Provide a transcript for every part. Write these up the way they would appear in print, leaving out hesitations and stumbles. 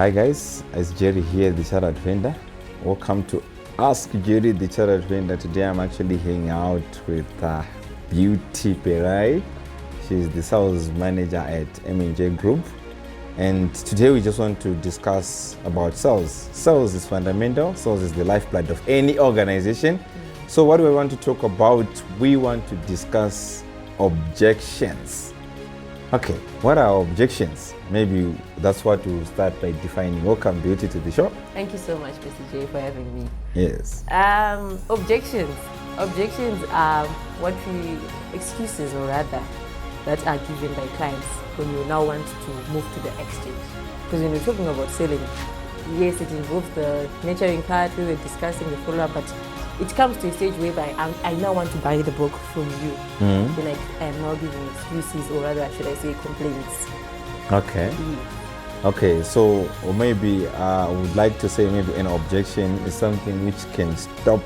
Hi guys, it's Jerry here, the Chartered Vendor. Welcome to Ask Jerry, the Chartered Vendor. Today I'm actually hanging out with Beauty Perai. She's the sales manager at M&J Group. And today we just want to discuss about sales. Sales is fundamental. Sales is the lifeblood of any organization. So what do we want to talk about? We want to discuss objections. Okay, what are objections? Maybe that's what we'll start by defining. Welcome, Beauty, to the show. Thank you so much, Mr. J, for having me. Yes. Objections. Objections are excuses or rather, that are given by clients when you now want to move to the exchange. Because when you're talking about selling, yes, it involves the nurturing part, we were discussing the follow-up, but it comes to a stage whereby I now want to buy the book from you. Mm-hmm. Then I am now giving excuses, or rather, should I say, complaints. Okay. Yeah. Okay, so or maybe I would like to say maybe an objection is something which can stop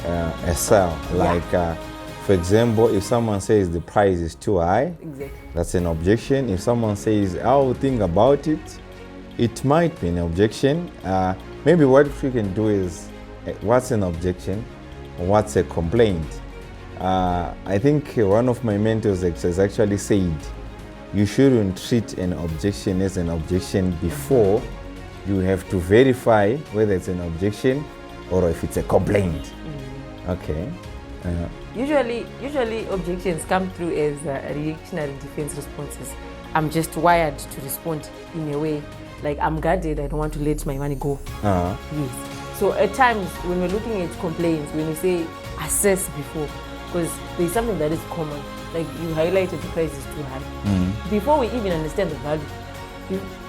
a sale. Like, for example, if someone says the price is too high, Exactly. that's an objection. If someone says, I'll think about it, it might be an objection. Maybe what we can do is, what's an objection? What's a complaint? I think one of my mentors has actually said, you shouldn't treat an objection as an objection before you have to verify whether it's an objection or if it's a complaint. Mm-hmm. Okay. Usually objections come through as reactionary defense responses. I'm just wired to respond in a way, like I'm guarded, I don't want to let my money go. Yes. So at times when we're looking at complaints, when we say assess before, because there's something that is common, like you highlighted the price is too high. Mm. Before we even understand the value,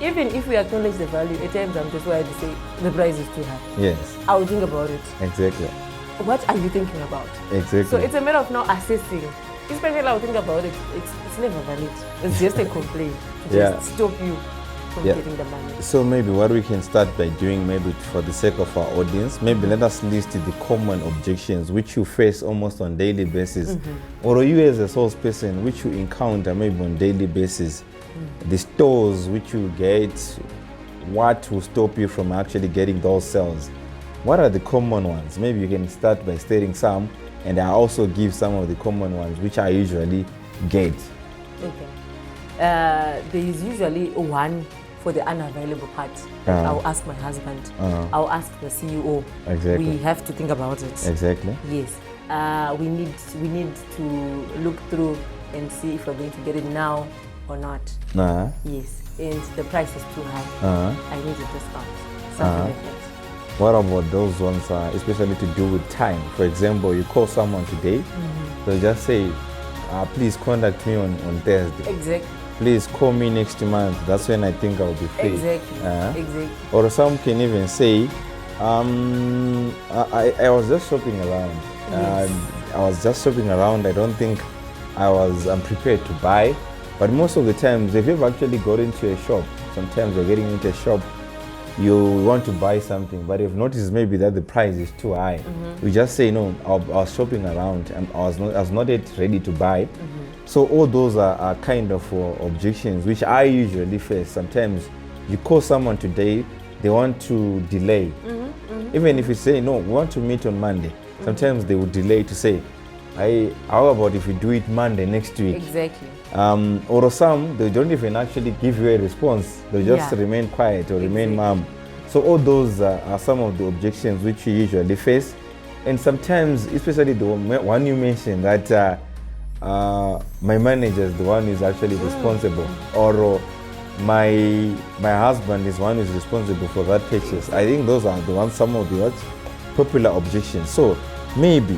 even if we acknowledge the value, at times I'm just wired to say the price is too high. Yes. I will think about it. Exactly. What are you thinking about? Exactly. So it's a matter of now assessing. Especially I would think about it, it's never valid. It's just a complaint to just stop you from getting the money. So maybe what we can start by doing, maybe for the sake of our audience, maybe let us list the common objections which you face almost on daily basis, or you as a salesperson which you encounter maybe on daily basis, the stores which you get, what will stop you from actually getting those sales. What are the common ones? Maybe you can start by stating some, and I also give some of the common ones which I usually get. Okay. There is usually one for the unavailable part. I'll ask my husband. I'll ask the CEO. Exactly. We have to think about it. Exactly. Yes. We need to look through and see if we're going to get it now or not. Yes. And the price is too high. I need a discount. Something like that. What about those ones, especially to do with time? For example, you call someone today, they'll just say, please contact me on Thursday. Exactly. Please call me next month. That's when I think I'll be free. Exactly. Exactly. Or some can even say, I was just shopping around. I was just shopping around. I don't think I'm prepared to buy. But most of the times, if you've actually got into a shop, sometimes you're getting into a shop, you want to buy something, but you've noticed maybe that the price is too high. You just say, no, I was shopping around and I was not yet ready to buy. So all those are kind of objections which I usually face. Sometimes you call someone today, they want to delay. Even if you say, no, we want to meet on Monday, sometimes they will delay to say, how about if we do it Monday next week? Exactly. Or some, they don't even actually give you a response. They just remain quiet or remain mum. So all those are some of the objections which you usually face. And sometimes, especially the one you mentioned, that my manager is the one who is actually responsible, or my husband is one who is responsible for that purchase. I think those are the ones, some of the popular objections. So maybe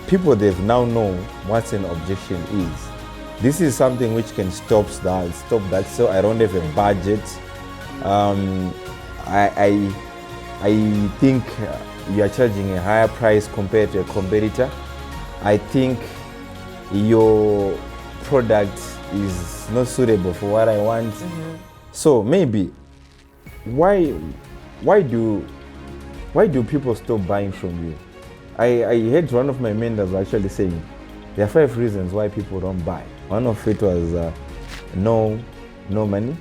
people, they've now know what an objection is. This is something which can stop that. So I don't have a budget. I think you are charging a higher price compared to a competitor. I think your product is not suitable for what I want. So maybe why do people stop buying from you? I heard one of my mentors actually saying there are 5 reasons why people don't buy. One of it was no money.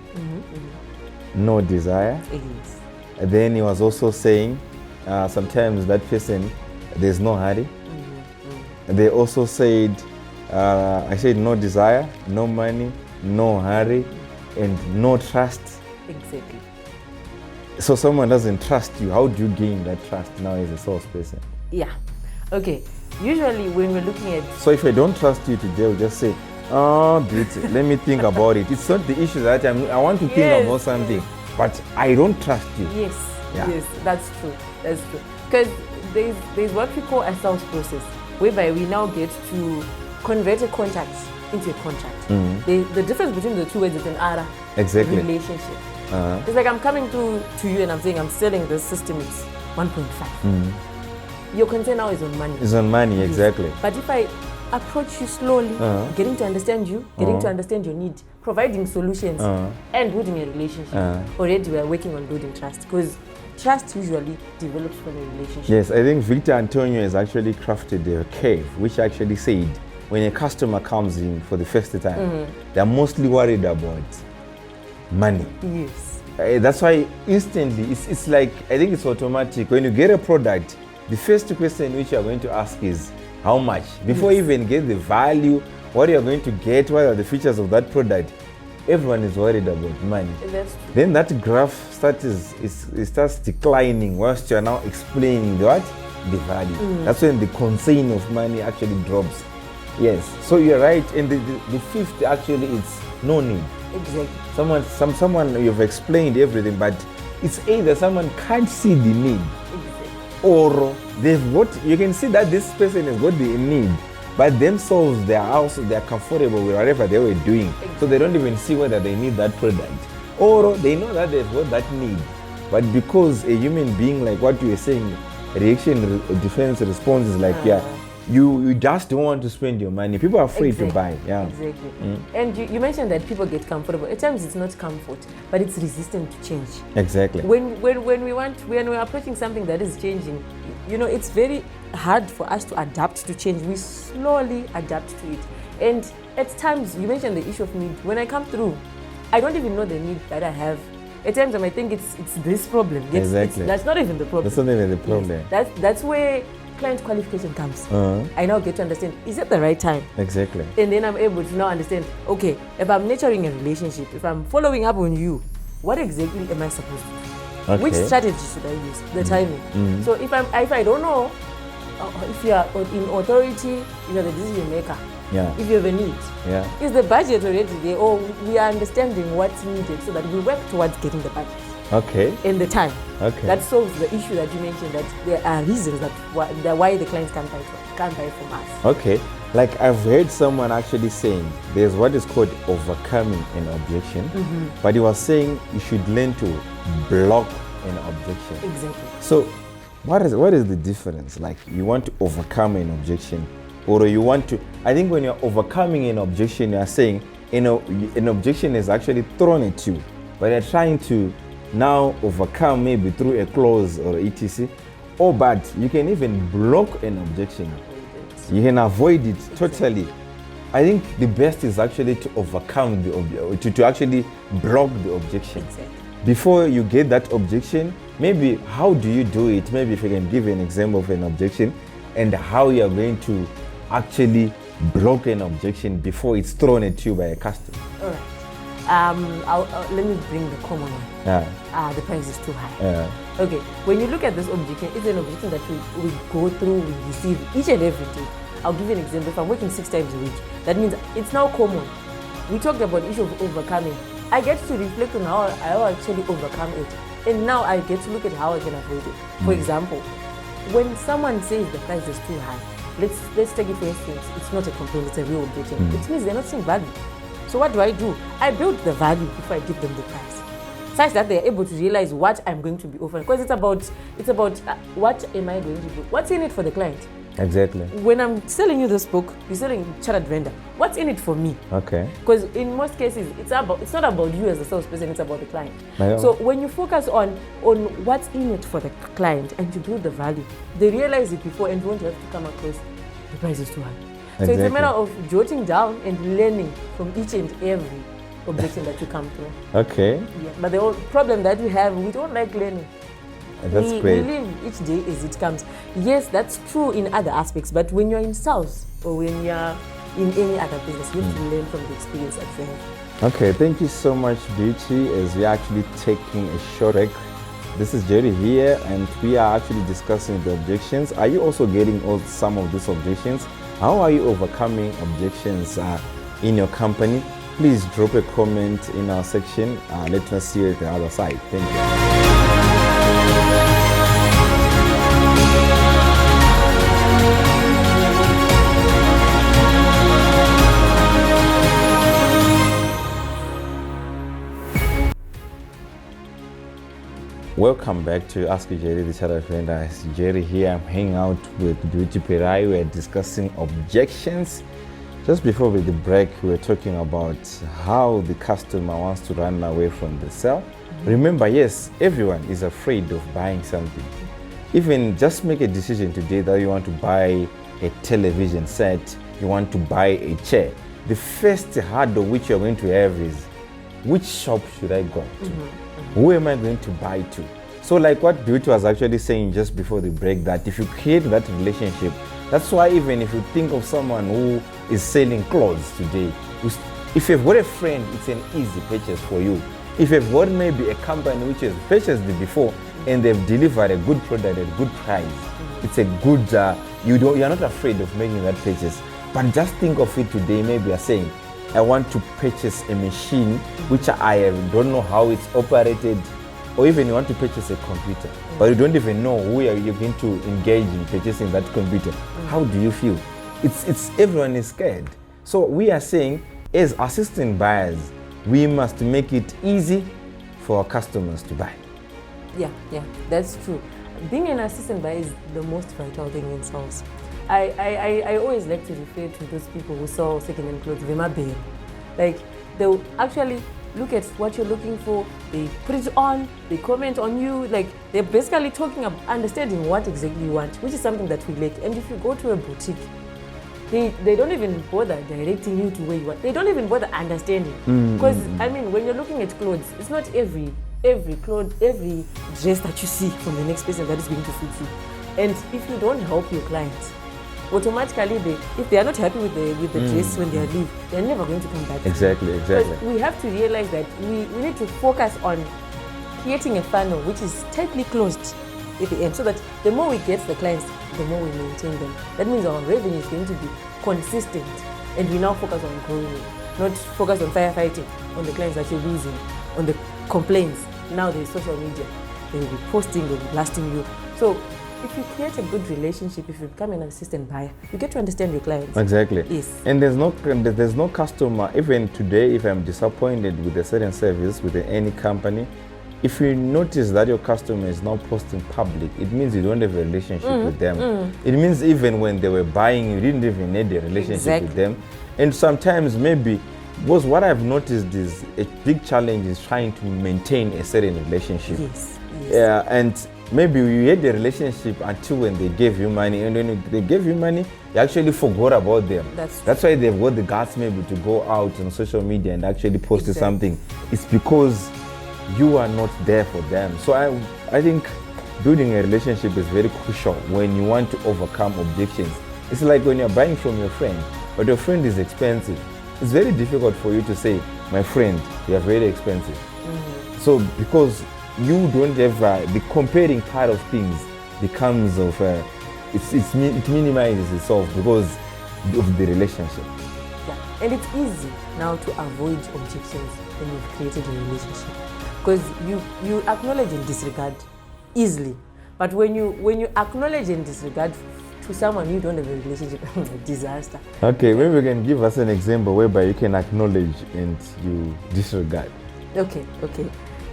no desire. Yes. And then he was also saying sometimes that person, there's no hurry. And they also said, I said no desire, no money, no hurry, and no trust. Exactly. So someone doesn't trust you. How do you gain that trust now as a salesperson? Yeah. Okay. Usually when we're looking at... So if I don't trust you today, I'll just say, oh, let me think about it. It's not the issue that I want to think about something, but I don't trust you. Yes. Yeah. Yes, that's true. That's true. Because there's what we call a sales process, whereby we now get to convert a contact into a contract. The difference between the two words is an ARA relationship. It's like I'm coming to you and I'm saying I'm selling this system, it's 1.5. Your concern now is on money. It's on money, exactly. Yes. But if I approach you slowly, getting to understand you, getting to understand your need, providing solutions, and building a relationship, already we are working on building trust. Because trust usually develops from a relationship. Yes, I think Victor Antonio has actually crafted a curve, which actually said when a customer comes in for the first time, they're mostly worried about money. Yes. That's why instantly, it's like, I think it's automatic. When you get a product, the first question which you're going to ask is how much? Before you even get the value, what you're going to get, what are the features of that product, everyone is worried about money. That's true. Then that graph starts declining whilst you're now explaining the value. That's when the concern of money actually drops. Yes, so you're right. And the fifth actually is no need. Exactly. Someone you've explained everything, but it's either someone can't see the need, or you can see that this person has got the need, but themselves, they're comfortable with whatever they were doing. So they don't even see whether they need that product. Or they know that they've got that need. But because a human being, like what you were saying, reaction, defense, response is like, you just don't want to spend your money. People are afraid to buy. Yeah. Exactly. And you mentioned that people get comfortable. At times it's not comfort, but it's resistant to change. Exactly. When we're approaching something that is changing, it's very hard for us to adapt to change. We slowly adapt to it. And at times, you mentioned the issue of need. When I come through, I don't even know the need that I have. At times I might think it's this problem. Exactly. That's not even the problem. That's not even the problem. Yes. That's where client qualification comes. I now get to understand, is it the right time? Exactly. And then I'm able to now understand, okay, if I'm nurturing a relationship, if I'm following up on you, what exactly am I supposed to do? Okay. Which strategy should I use? The timing. So if I don't know, if you are in authority, you are the decision maker. Yeah. If you have a need, is the budget already there, or we are understanding what's needed so that we work towards getting the budget. Okay. In the time. Okay. That solves the issue that you mentioned, that there are reasons why the clients can't buy from us. Okay. Like I've heard someone actually saying there's what is called overcoming an objection, but he was saying you should learn to block an objection. Exactly. So what is the difference? Like you want to overcome an objection, or you want to, I think when you're overcoming an objection, you're saying an objection is actually thrown at you, but you're trying to now overcome maybe through a clause or etc. But you can even block an objection. You can avoid it totally. I think the best is actually to overcome to actually block the objection. Exactly. Before you get that objection, maybe how do you do it? Maybe if you can give an example of an objection and how you are going to actually block an objection before it's thrown at you by a customer. All right. Let me bring the common one. The price is too high. Okay, when you look at this objection, it's an objection that we go through, we receive each and every day. I'll give you an example. If I'm working 6 times a week, that means it's now common. We talked about the issue of overcoming. I get to reflect on how I actually overcome it. And now I get to look at how I can avoid it. For example, when someone says the price is too high, let's take it for instance, it's not a complaint, it's a real objection. It means they're not seeing value. So what do? I build the value before I give them the price, such that they're able to realize what I'm going to be offering. Because it's about what am I going to do? What's in it for the client? Exactly. When I'm selling you this book, you're selling chartered vendor. What's in it for me? Okay. Because in most cases, it's not about you as a salesperson, it's about the client. Yeah. So when you focus on what's in it for the client and you build the value, they realize it before and won't have to come across the price is too high. So it's a matter of jotting down and learning from each and every objection that you come through. Okay. Yeah. But the whole problem that we have, we don't like learning. That's great. We live each day as it comes. Yes, that's true in other aspects, but when you're in sales or when you're in any other business, you have to learn from the experience that you have. Okay, thank you so much, Beauty, as we're actually taking a short break. This is Jerry here, and we are actually discussing the objections. Are you also getting some of these objections? How are you overcoming objections in your company? Please drop a comment in our section. Let us see you at the other side. Thank you. Welcome back to Ask Jerry, the Chartered Friend. It's Jerry here. I'm hanging out with Beauty Perai. We're discussing objections. Just before the break, we were talking about how the customer wants to run away from the sale. Remember, yes, everyone is afraid of buying something. Even just make a decision today that you want to buy a television set, you want to buy a chair. The first hurdle which you're going to have is, which shop should I go to? Who am I going to buy to? So like what Beauty was actually saying just before the break, that if you create that relationship, that's why even if you think of someone who is selling clothes today, if you've got a friend, it's an easy purchase for you. If you've got maybe a company which has purchased it before and they've delivered a good product at a good price, it's a good, you're not afraid of making that purchase. But just think of it today, maybe you're saying, I want to purchase a machine which I don't know how it's operated, or even you want to purchase a computer, but you don't even know who you're going to engage in purchasing that computer. How do you feel? It's everyone is scared. So we are saying, as assistant buyers, we must make it easy for our customers to buy. Yeah, that's true. Being an assistant buyer is the most vital thing in sales. I always like to refer to those people who sell second-hand clothes, like they'll actually look at what you're looking for, they put it on, they comment on you, like they're basically talking about understanding what exactly you want, which is something that we lack. And if you go to a boutique, they don't even bother directing you to where you want. They don't even bother understanding. Because I mean, when you're looking at clothes, it's not every clothes, every dress that you see from the next person that is going to fit you. And if you don't help your clients, automatically if they are not happy with the dress when they are leave, they're never going to come back. Exactly. But we have to realize that we need to focus on creating a funnel which is tightly closed at the end, so that the more we get the clients, the more we maintain them. That means our revenue is going to be consistent, and we now focus on growing it, not focus on firefighting on the clients that you're losing, on the complaints. Now there's social media, they will be posting, they will be blasting you. So if you create a good relationship, if you become an assistant buyer, you get to understand your clients. Exactly. Yes. And there's no customer, even today, if I'm disappointed with a certain service with any company, if you notice that your customer is now posting public, it means you don't have a relationship with them. It means even when they were buying, you didn't even need a relationship with them. And sometimes maybe, because what I've noticed is a big challenge is trying to maintain a certain relationship. Yes. Yeah, and maybe you had a relationship until when they gave you money, and when they gave you money, you actually forgot about them. That's why they've got the guts maybe to go out on social media and actually post something. It's because you are not there for them. So I think building a relationship is very crucial when you want to overcome objections. It's like when you're buying from your friend, but your friend is expensive. It's very difficult for you to say, my friend, you are very expensive. So because you don't have the comparing part of things becomes of it minimizes itself because of the relationship. Yeah, and it's easy now to avoid objections when you've created a relationship, because you acknowledge and disregard easily. But when you acknowledge and disregard to someone you don't have a relationship, disaster. Okay, maybe you can give us an example whereby you can acknowledge and you disregard. Okay.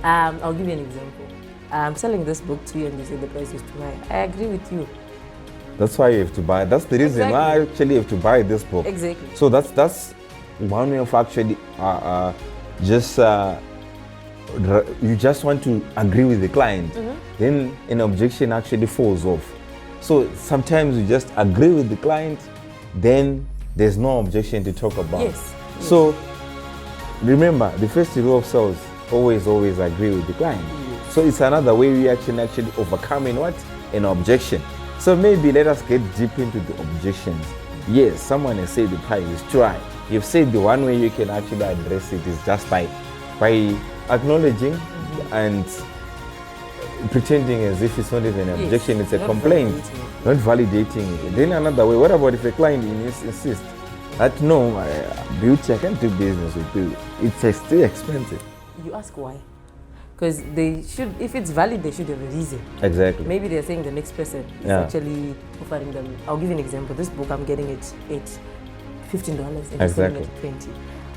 I'll give you an example. I'm selling this book to you and you say the price is too high. I agree with you. That's why you have to buy. That's the reason why I actually have to buy this book. Exactly. So that's one way of actually you just want to agree with the client. Then an objection actually falls off. So sometimes you just agree with the client, then there's no objection to talk about. Yes. So remember, the first rule of sales, always agree with the client. So it's another way we actually overcoming what? An objection. So maybe let us get deep into the objections. Yes, someone has said the price is too high. You've said the one way you can actually address it is just by acknowledging and pretending as if it's not even an objection, it's a complaint, not validating it. Then another way, what about if a client insists that no, beauty, I can't do business with you. It's still expensive. You ask why. Because they should, if it's valid, they should have a reason. Exactly. Maybe they're saying the next person is actually offering them. I'll give you an example. This book, I'm getting it at $15 and I'm selling it at $20.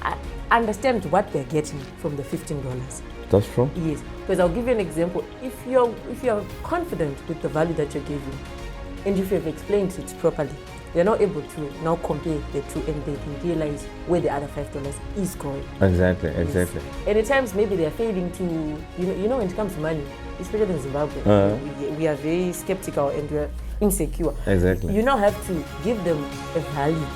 I understand what they're getting from the $15. That's true. Yes. Because I'll give you an example. If you're confident with the value that you're giving, and if you've explained it properly, they're not able to now compare the two and they can realize where the other $5 is going. Exactly. Yes. And at times maybe they're failing to, you know, when it comes to money, especially in Zimbabwe, we are very skeptical and we're insecure. Exactly. You now have to give them a value.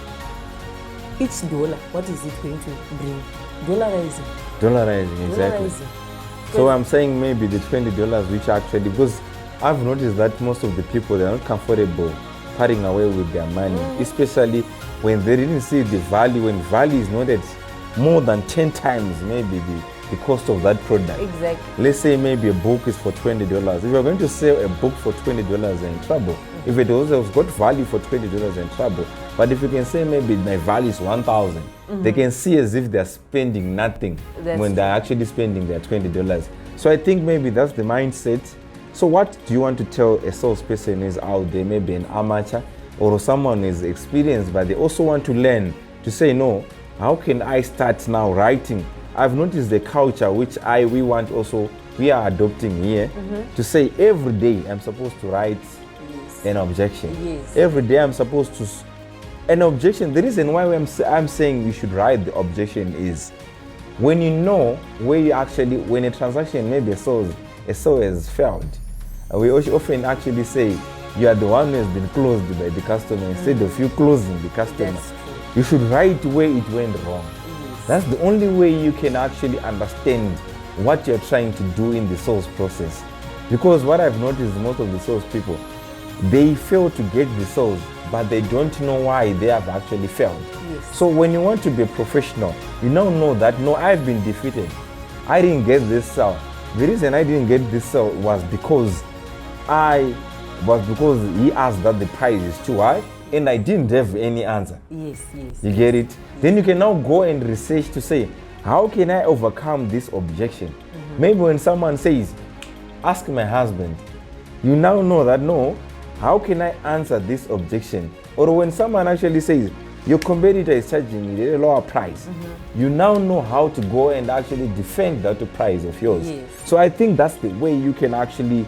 Each dollar, what is it going to bring? Dollarizing, exactly. So I'm saying maybe the $20 which actually, because I've noticed that most of the people, they're not comfortable parting away with their money, especially when they didn't see the value, when value is not at more than 10 times maybe the cost of that product. Exactly. Let's say maybe a book is for $20. If you're going to sell a book for $20, you're in trouble. If it also has got value for $20, you're in trouble. But if you can say maybe my value is $1,000, they can see as if they're spending nothing when they're actually spending their $20. So I think maybe that's the mindset. So what do you want to tell a salesperson who's out there, maybe an amateur or someone who is experienced, but they also want to learn to say, no, how can I start now writing? I've noticed the culture which we are adopting here to say every day I'm supposed to write an objection. Yes. Every day I'm supposed to, an objection, the reason why I'm saying you should write the objection is when you know where you actually, when a transaction, maybe a sale has failed, we often actually say you are the one who has been closed by the customer instead of you closing the customer. You should write where it went wrong. Yes. That's the only way you can actually understand what you're trying to do in the sales process. Because what I've noticed, most of the sales people, they fail to get the sales, but they don't know why they have actually failed. Yes. So when you want to be a professional, you now know that, no, I've been defeated. I didn't get this sale. The reason I didn't get this sale was because he asked that the price is too high and I didn't have any answer. Yes. You get it? Then you can now go and research to say, how can I overcome this objection? Maybe when someone says, ask my husband, you now know that, no, how can I answer this objection? Or when someone actually says, your competitor is charging you a lower price, you now know how to go and actually defend that price of yours. Yes. So I think that's the way you can actually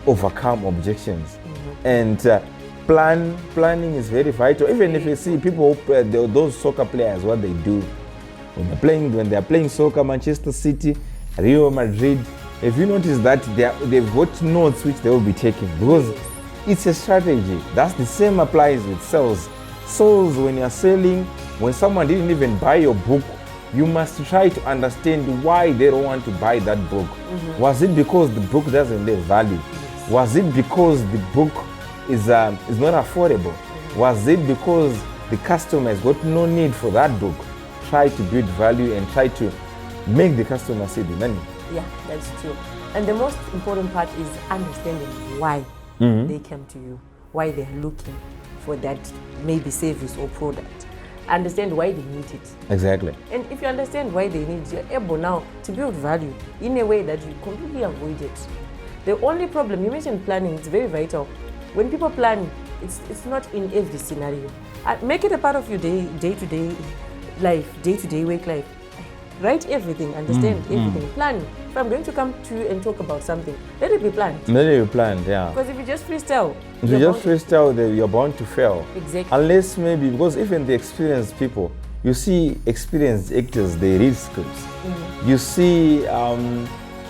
overcome objections. And planning is very vital. Even if you see people, those soccer players, what they do when they're playing soccer, Manchester City, Real Madrid, if you notice that they've got notes which they will be taking, because it's a strategy. That's the same applies with sales. Sales, when you're selling, when someone didn't even buy your book, you must try to understand why they don't want to buy that book. Was it because the book doesn't have value? Was it because the book is not affordable? Was it because the customer has got no need for that book? Try to build value and try to make the customer see the money. Yeah, that's true. And the most important part is understanding why they came to you, why they're looking for that maybe service or product. Understand why they need it. Exactly. And if you understand why they need it, you're able now to build value in a way that you completely avoid it. The only problem, you mentioned planning, it's very vital. When people plan, it's not in every scenario. Make it a part of your day-to-day life, day-to-day work life. Write everything, understand everything, plan. If I'm going to come to you and talk about something, let it be planned. Let it be planned, yeah. Because if you just freestyle, you're bound to fail. Exactly. Unless maybe, because even the experienced people, you see experienced actors, they read scripts. You see,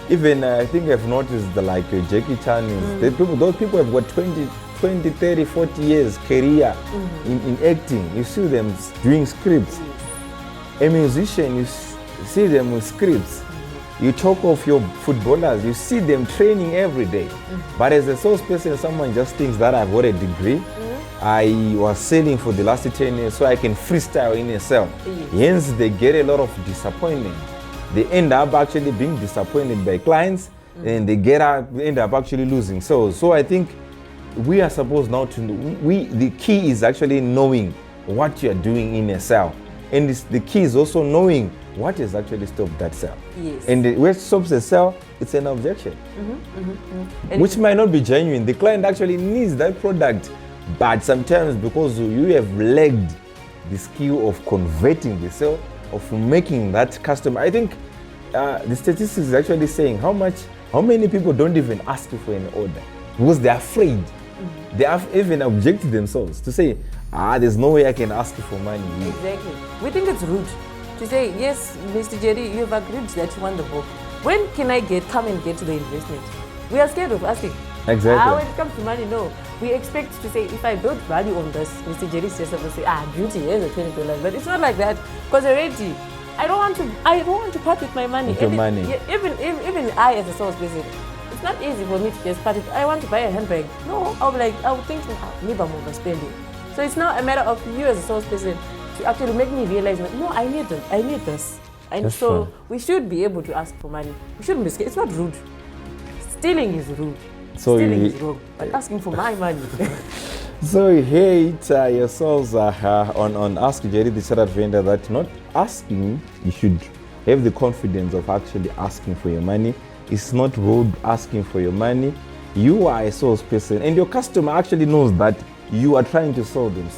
even I think I've noticed like Jackie Chan, those people have got 20, 30, 40 years career in acting. You see them doing scripts. A musician, see them with scripts. You talk of your footballers, you see them training every day. But as a salesperson, someone just thinks that I've got a degree. I was selling for the last 10 years, so I can freestyle in a sale. Hence, they get a lot of disappointment. They end up actually being disappointed by clients, and they end up actually losing sales. So I think we are supposed now to the key is actually knowing what you are doing in a sale, and the key is also knowing what has actually stopped that sale. Yes. And what stops a sale, it's an objection, which might not be genuine. The client actually needs that product, but sometimes because you have lagged the skill of converting the sale, of making that customer. I think the statistics is actually saying how many people don't even ask you for an order because they're afraid. They have even objected themselves to say, there's no way I can ask you for money. Exactly. We think it's rude to say, yes, Mr. Jerry, you have agreed that you want the book. When can I come and get to the investment? We are scared of asking. Exactly. When it comes to money, no. We expect to say, if I build value on this, Mr. Jerry is just supposed to say, beauty, here's a $20. But it's not like that. Because already, I don't want to part with my money. With your money. Yeah, even I as a salesperson, it's not easy for me to just part with. I want to buy a handbag. No, I'll think, maybe I'm overspending. So it's now a matter of you as a salesperson to actually make me realize, no, I need this. And so we should be able to ask for money. We shouldn't be scared. It's not rude. Stealing is rude. So stealing is wrong. But asking for my money. So you hate yourselves on Ask Jerry the Chartered Vendor that not asking, you should have the confidence of actually asking for your money. It's not rude asking for your money. You are a salesperson and your customer actually knows that you are trying to sell them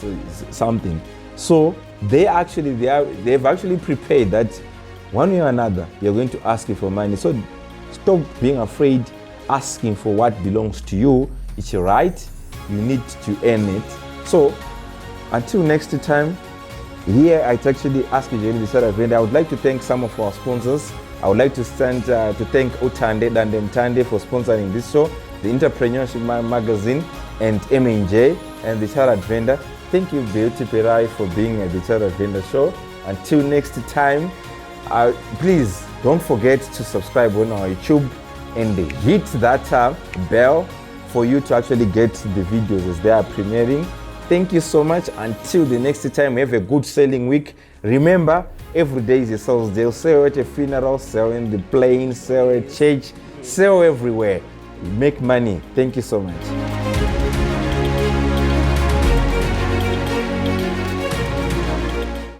something. So they've actually prepared that one way or another you're going to ask you for money. So stop being afraid asking for what belongs to you. It's your right. You need to earn it. So until next time, here I actually Ask Jerry the Chartered Vendor. I would like to thank some of our sponsors. I would like to thank Utande Dandem Tande for sponsoring this show, the Entrepreneurship Magazine, and M&J and the Chartered Vendor. Thank you, Beauty Perai, for being at the Chartered Vendor show. Until next time, please don't forget to subscribe on our YouTube and hit that bell for you to actually get the videos as they are premiering. Thank you so much. Until the next time, have a good selling week. Remember, every day is a sales day. Sell at a funeral, sell in the plane, sell at church, sell everywhere. Make money. Thank you so much.